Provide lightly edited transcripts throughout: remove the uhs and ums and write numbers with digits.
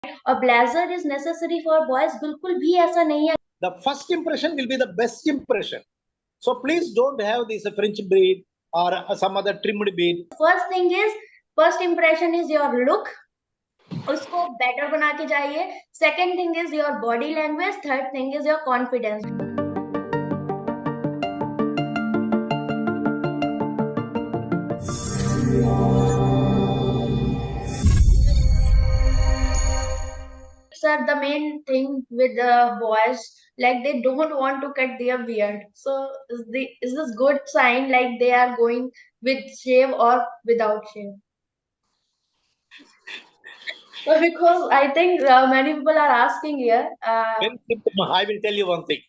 A blazer is necessary for boys, बिल्कुल भी ऐसा नहीं है. The first impression will be the best impression. So please don't have this French bead or some other trimmed bead. First impression is your look. उसको better बना के जाइए. Second thing is your body language. Third thing is your confidence. Sir, the main thing with the boys, like they don't want to cut their beard. So is this good sign, like they are going with shave or without shave? So because I think many people are asking here. Very simple. I will tell you one thing.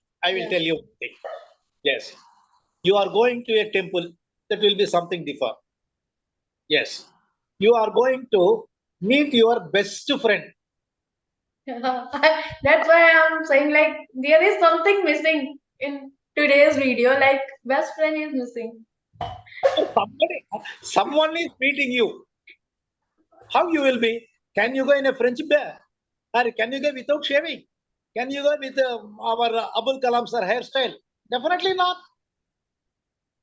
Yes. You are going to a temple, that will be something different. Yes. You are going to meet your best friend. That's why I'm saying, like, there is something missing in today's video, like best friend is missing. Someone is meeting you. How you will be? Can you go in a French bear? Or can you go without shaving? Can you go with our Abul Kalam sir hairstyle? Definitely not.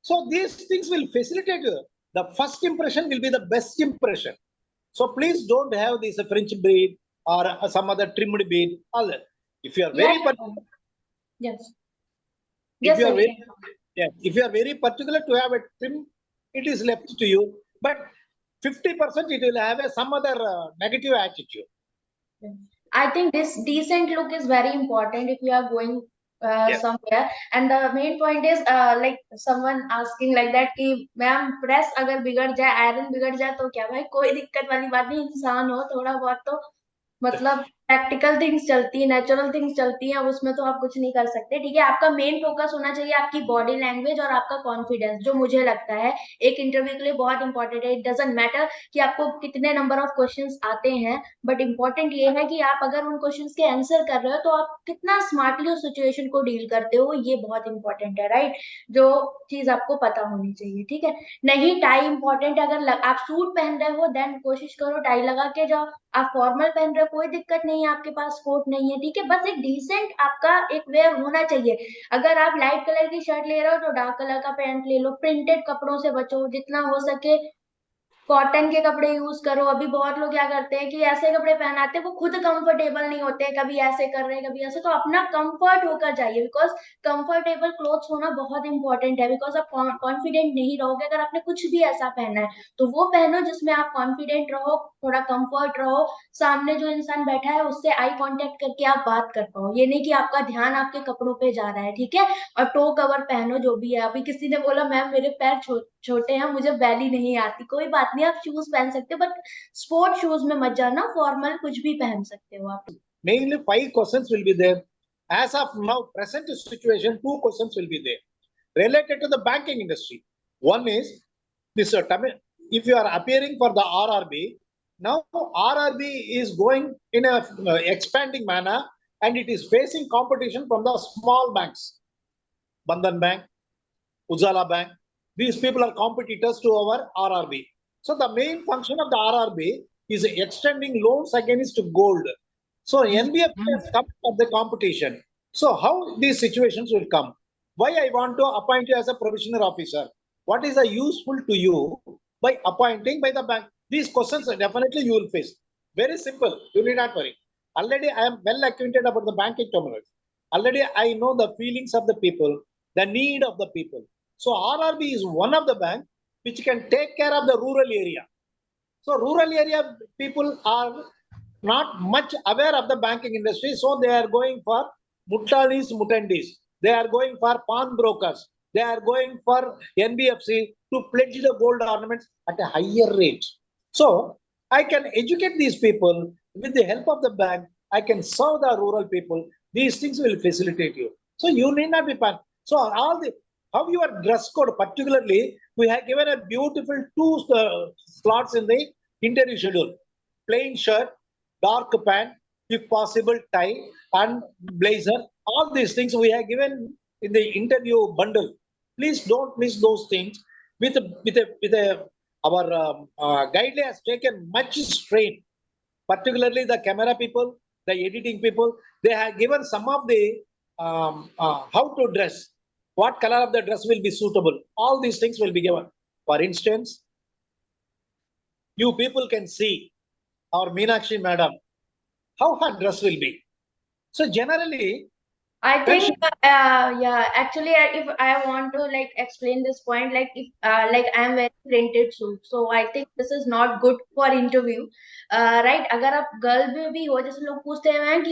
So these things will facilitate you. The first impression will be the best impression. So please don't have this French bead or some other trimmed bead. If you are very particular, yes. If you are very particular to have a trim, it is left to you. But 50% it will have some other negative attitude. I think this decent look is very important if you are going somewhere. And the main point is like someone asking like that कि ma'am press अगर बिगड़ जाए, iron बिगड़ जाए तो क्या भाई, कोई दिक्कत वाली बात नहीं. इंसान हो, थोड़ा बहुत तो मतलब प्रैक्टिकल थिंग्स चलती है, नेचुरल थिंग्स चलती हैं, उसमें तो आप कुछ नहीं कर सकते. ठीक है, आपका मेन फोकस होना चाहिए आपकी बॉडी लैंग्वेज और आपका कॉन्फिडेंस, जो मुझे लगता है एक इंटरव्यू के लिए बहुत इंपॉर्टेंट है. इट डजंट मैटर कि आपको कितने नंबर ऑफ क्वेश्चंस आते हैं, बट इंपॉर्टेंट ये है कि आप अगर उन क्वेश्चंस के आंसर कर रहे हो तो आप कितना स्मार्टली उस सिचुएशन को डील करते हो, ये बहुत इंपॉर्टेंट है. राइट, जो चीज आपको पता होनी चाहिए. ठीक है, नहीं टाई इंपॉर्टेंट है. अगर आप सूट पहन रहे हो देन कोशिश करो टाई लगा के जाओ. आप फॉर्मल पहन रहे हो, कोई दिक्कत नहीं है, आपके पास कोट नहीं है. ठीक है, बस एक डिसेंट आपका एक वेयर होना चाहिए. अगर आप लाइट कलर की शर्ट ले रहे हो तो डार्क कलर का पैंट ले लो. प्रिंटेड कपड़ों से बचो, जितना हो सके कॉटन के कपड़े यूज करो. अभी बहुत लोग क्या करते हैं कि ऐसे कपड़े पहनाते हैं, वो खुद कंफर्टेबल नहीं होते, कभी ऐसे कर रहे हैं कभी ऐसे. तो अपना कंफर्ट होकर जाइए, बिकॉज कंफर्टेबल क्लोथ्स होना बहुत इंपॉर्टेंट है. बिकॉज आप कॉन्फिडेंट नहीं रहोगे अगर आपने कुछ भी ऐसा पहना है, तो वो पहनो जिसमें आप कॉन्फिडेंट रहो, थोड़ा कंफर्ट रहो, सामने जो इंसान बैठा है उससे आई कांटेक्ट करके आप बात कर पाओ. ये नहीं कि आपका ध्यान आपके कपड़ों पे जा रहा है. ठीक है, और टो कवर पहनो जो भी है. अभी किसी ने बोला मैम मेरे पैर छोटे हैं, मुझे बैली नहीं आती. कोई बात नहीं, आप शूज पहन सकते हो, बट स्पोर्ट शूज में मत जाना, फॉर्मल कुछ भी पहन सकते हो आप. Mainly 5 questions will be there. As of now, present situation, 2 questions will be there related to the banking industry. One is this: if you are appearing for the RRB, now RRB is going in a expanding manner, and it is facing competition from the small banks, Bandhan Bank, Ujala Bank. These people are competitors to our RRB. So the main function of the RRB is extending loans against gold. So NBFC has come up the competition. So how these situations will come? Why I want to appoint you as a provisional officer? What is the useful to you by appointing by the bank? These questions definitely you will face. Very simple. You need not worry. Already I am well acquainted about the banking terminals. Already I know the feelings of the people, the need of the people. So RRB is one of the bank which can take care of the rural area. So rural area people are not much aware of the banking industry, so they are going for muttalis, mutandis. They are going for pawn brokers. They are going for NBFC to pledge the gold ornaments at a higher rate. So I can educate these people with the help of the bank. I can serve the rural people. These things will facilitate you. So you need not be panicked. So all the how your dress code, particularly, we have given a beautiful 2 slots in the interview schedule: plain shirt, dark pant, if possible tie and blazer. All these things we have given in the interview bundle. Please don't miss those things. Our guideline has taken much strain particularly the camera people, the editing people, they have given some of the how to dress, what color of the dress will be suitable. All these things will be given. For instance, you people can see our Meenakshi madam, how her dress will be. So generally, I when think, she, yeah, actually, if I want to like explain this point, like if like I am wearing printed suit, so I think this is not good for interview, right? अगर आप girl में भी हो, जैसे लोग पूछते हैं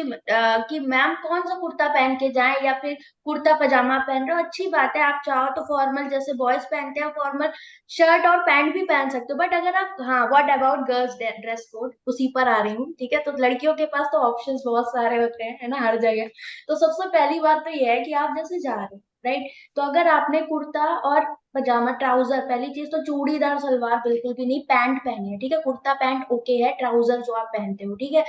कि मैम कौन सा कुर्ता पहन के जाएं या फिर कुर्ता पजामा पहन रहे हो, अच्छी बात है, आप चाहो तो फॉर्मल जैसे बॉयज पहनते हैं फॉर्मल शर्ट और पैंट भी पहन सकते हो, बट अगर आप, हाँ, what about girls dress code, उसी पर आ रही हूँ, ठीक है? तो लड़कियों के पास तो ऑप्शंस बहुत सारे होते हैं, है ना, हर जगह। तो सबसे पहली बात तो ये है कि आप जैसे जा रहे हो, राइट, तो अगर आपने कुर्ता और पजामा ट्राउजर, पहली चीज तो चूड़ीदार सलवार बिल्कुल भी नहीं, पैंट पहनी है, ठीक है? कुर्ता पैंट ओके है, ट्राउजर जो आप पहनते हो, ठीक है,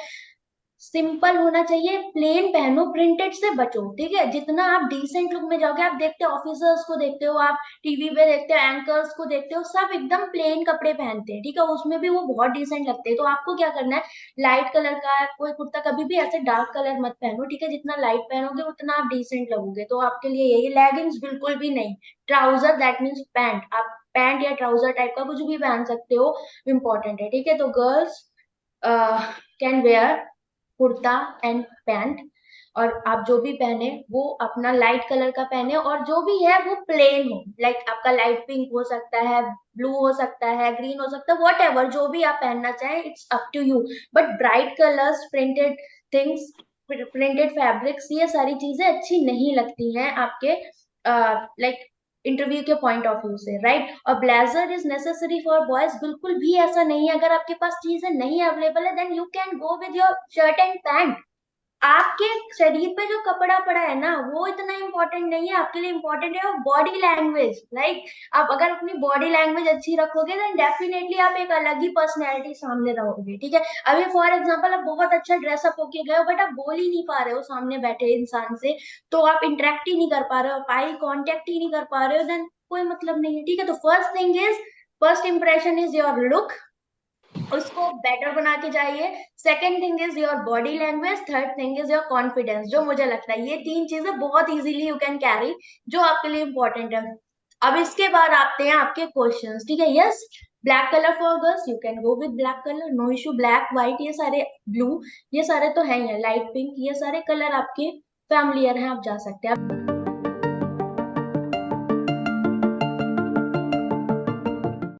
सिंपल होना चाहिए, प्लेन पहनो, प्रिंटेड से बचो, ठीक है? जितना आप डिसेंट लुक में जाओगे, आप देखते हो ऑफिसर्स को, देखते हो आप टीवी पे, देखते हो एंकर्स को, देखते हो सब एकदम प्लेन कपड़े पहनते हैं, ठीक है? उसमें भी वो बहुत डिसेंट लगते हैं। तो आपको क्या करना है, लाइट कलर का कोई कुर्ता, कभी भी ऐसे डार्क कलर मत पहनो, ठीक है? जितना लाइट पहनोगे उतना आप डिसेंट लगोगे। तो आपके लिए यही, लेगिंग्स बिल्कुल भी नहीं, ट्राउजर दैट मीन्स पैंट, आप पैंट या ट्राउजर टाइप का कुछ भी पहन सकते हो, इम्पोर्टेंट है, ठीक है? तो girls can wear kurta and pant, और आप जो भी पहने वो अपना लाइट कलर का पहने, और जो भी है वो प्लेन हो, लाइक आपका लाइट पिंक हो सकता है, ब्लू हो सकता है, ग्रीन हो सकता है, वॉट एवर, जो भी आप पहनना चाहें, it's up to you. But bright colours, printed things, printed fabrics, ये सारी चीजें अच्छी नहीं लगती हैं आपके लाइक इंटरव्यू के पॉइंट ऑफ व्यू से, राइट? और blazer is necessary for boys, बिल्कुल भी ऐसा नहीं है। अगर आपके पास चीजें नहीं अवेलेबल है, then you can go with your shirt and pant. आपके शरीर पे जो कपड़ा पड़ा है ना, वो इतना इंपॉर्टेंट नहीं है, आपके लिए इंपॉर्टेंट है बॉडी लैंग्वेज, लाइक आप अगर अपनी बॉडी लैंग्वेज अच्छी रखोगे, देन डेफिनेटली आप एक अलग ही पर्सनैलिटी सामने रहोगे, ठीक है? अभी फॉर एग्जांपल आप बहुत अच्छा ड्रेसअप होके गए हो, बट आप बोल ही नहीं पा रहे हो सामने बैठे इंसान से, तो आप इंटरेक्ट ही नहीं कर पा रहे हो, आप आई कांटेक्ट ही नहीं कर पा रहे हो, देन कोई मतलब नहीं है, ठीक है? तो first thing is, first impression is your look, उसको बेटर बना के जाइए। Second thing is your body language, third thing is your confidence. जो मुझे लगता है ये तीन चीजें बहुत इजीली यू कैन कैरी, जो आपके लिए इंपॉर्टेंट है। अब इसके बाद आते हैं आपके क्वेश्चंस, ठीक है? Yes, black colour for girls, you can go with black colour, no issue. Black, white, ये सारे, ब्लू, ये सारे तो है ही है, लाइट पिंक, ये सारे कलर आपके फैमिलियर हैं, आप जा सकते हैं।